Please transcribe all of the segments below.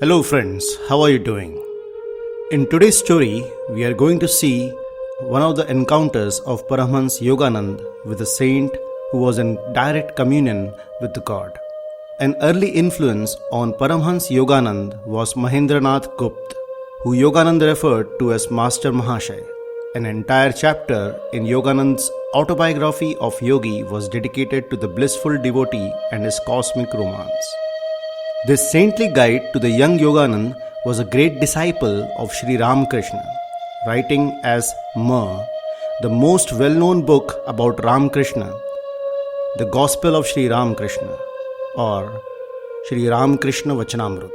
Hello friends, how are you doing? In today's story, we are going to see one of the encounters of Paramhansa Yogananda with a saint who was in direct communion with the God. An early influence on Paramhansa Yogananda was Mahendranath Gupta, who Yogananda referred to as Mater Mahashaya. An entire chapter in Yogananda's Autobiography of Yogi was dedicated to the blissful devotee and his cosmic romance. This saintly guide to the young Yogananda was a great disciple of Shri Ramakrishna, writing as the most well-known book about Ramakrishna, the Gospel of Shri Ramakrishna, or Shri Ramakrishna Vachnamrut.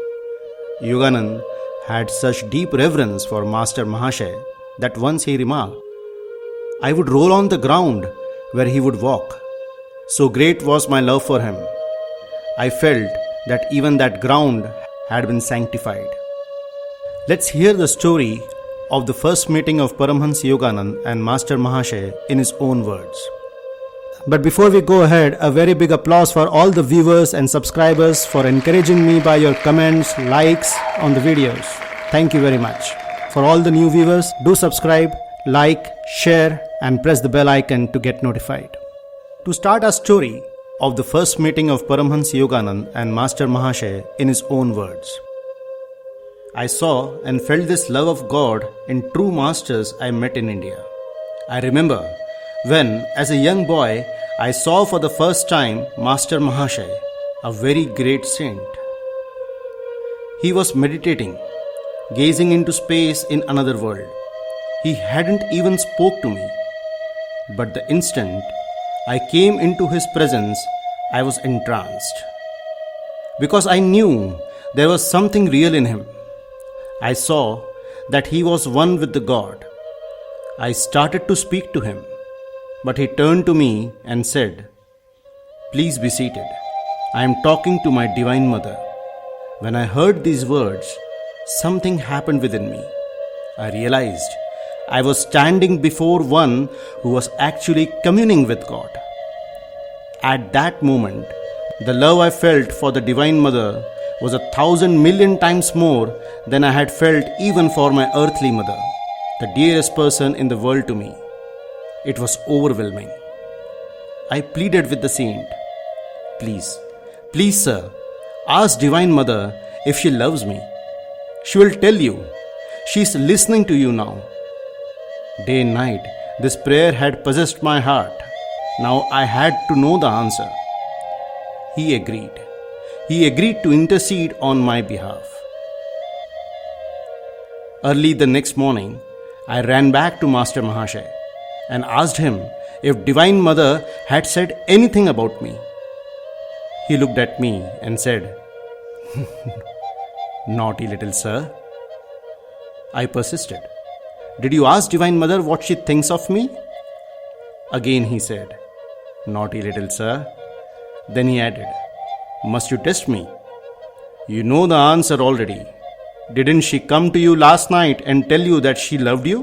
Yogananda had such deep reverence for Mater Mahashaya that once he remarked, "I would roll on the ground where he would walk. So great was my love for him. I felt that even that ground had been sanctified." Let's hear the story of the first meeting of Paramhansa Yogananda and Mater Mahashaya in his own words. But before we go ahead, a very big applause for all the viewers and subscribers for encouraging me by your comments, likes on the videos. Thank you very much. For all the new viewers, do subscribe, like, share and press the bell icon to get notified. To start our story of the first meeting of Paramhansa Yogananda and Mater Mahashaya in his own words. I saw and felt this love of God in true masters I met in India. I remember when, as a young boy, I saw for the first time Mater Mahashaya, a very great saint. He was meditating, gazing into space in another world. He hadn't even spoke to me. But the instant I came into his presence, I was entranced. Because I knew there was something real in him. I saw that he was one with the God. I started to speak to him, but he turned to me and said, "Please be seated. I am talking to my Divine Mother." When I heard these words, something happened within me. I realized I was standing before one who was actually communing with God. At that moment, the love I felt for the Divine Mother was 1,000 million times more than I had felt even for my earthly mother, the dearest person in the world to me. It was overwhelming. I pleaded with the saint, Please sir, ask Divine Mother if she loves me. She will tell you. She is listening to you now." Day and night, this prayer had possessed my heart. Now I had to know the answer. He agreed. He agreed to intercede on my behalf. Early the next morning, I ran back to Mater Mahashaya and asked him if Divine Mother had said anything about me. He looked at me and said, "Naughty little sir." I persisted. "Did you ask Divine Mother what she thinks of me?" Again he said, "Naughty little sir." Then he added, "Must you test me? You know the answer already. Didn't she come to you last night and tell you that she loved you?"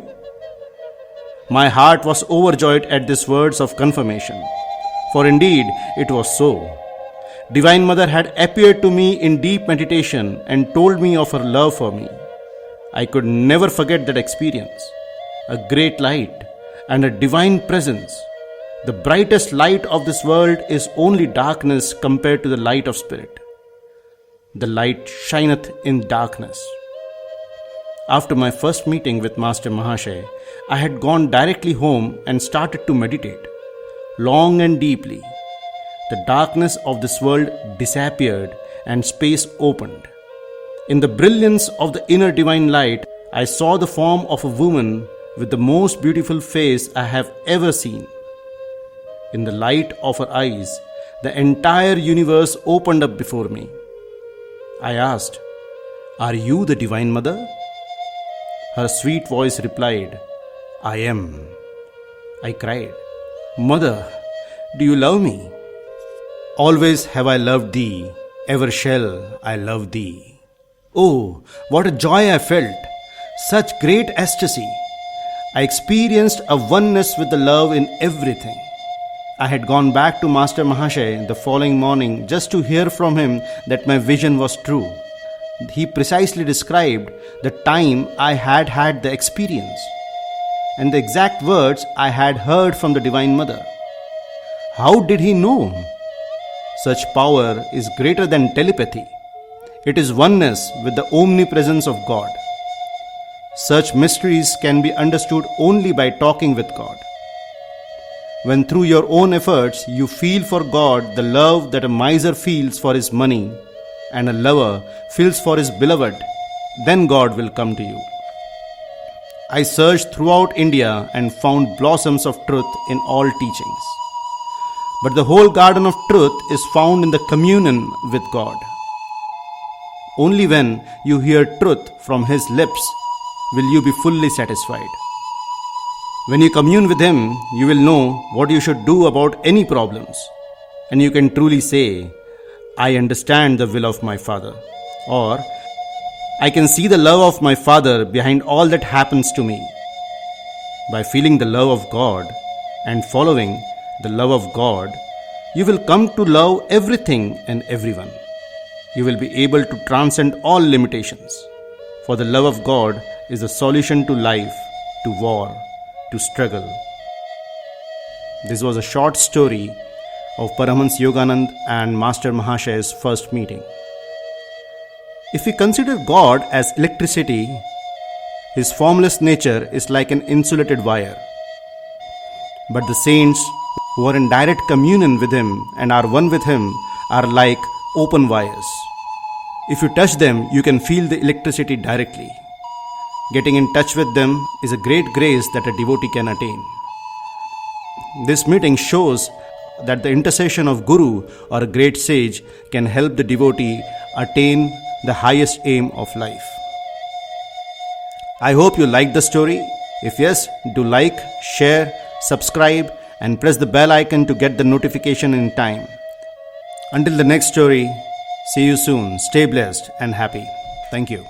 My heart was overjoyed at these words of confirmation, for indeed it was so. Divine Mother had appeared to me in deep meditation and told me of her love for me. I could never forget that experience. A great light and a divine presence. The brightest light of this world is only darkness compared to the light of spirit. The light shineth in darkness. After my first meeting with Mater Mahashaya, I had gone directly home and started to meditate, long and deeply. The darkness of this world disappeared and space opened. In the brilliance of the inner divine light, I saw the form of a woman with the most beautiful face I have ever seen. In the light of her eyes, the entire universe opened up before me. I asked, "Are you the Divine Mother?" Her sweet voice replied, "I am." I cried, "Mother, do you love me?" "Always have I loved thee, ever shall I love thee." Oh, what a joy I felt! Such great ecstasy! I experienced a oneness with the love in everything. I had gone back to Mater Mahashaya the following morning just to hear from him that my vision was true. he precisely described the time I had had the experience and the exact words I had heard from the Divine Mother. How did he know? Such power is greater than telepathy. It is oneness with the omnipresence of God. Such mysteries can be understood only by talking with God. When through your own efforts you feel for God the love that a miser feels for his money and a lover feels for his beloved, then God will come to you. I searched throughout India and found blossoms of truth in all teachings. But the whole garden of truth is found in the communion with God. Only when you hear truth from His lips will you be fully satisfied. When you commune with Him, you will know what you should do about any problems, and you can truly say, I understand the will of my Father, or I can see the love of my Father behind all that happens to me. By feeling the love of God and following the love of God, you will come to love everything and everyone. You will be able to transcend all limitations, for the love of God is the solution to life, to war, to struggle. This was a short story of Paramahansa Yogananda and Mater Mahashaya's first meeting. If we consider God as electricity, His formless nature is like an insulated wire. But the saints who are in direct communion with Him and are one with Him are like open wires. If you touch them, you can feel the electricity directly. Getting in touch with them is a great grace that a devotee can attain. This meeting shows that the intercession of Guru or a great sage can help the devotee attain the highest aim of life. I hope you liked the story. If yes, do like, share, subscribe and press the bell icon to get the notification in time. Until the next story, see you soon. Stay blessed and happy. Thank you.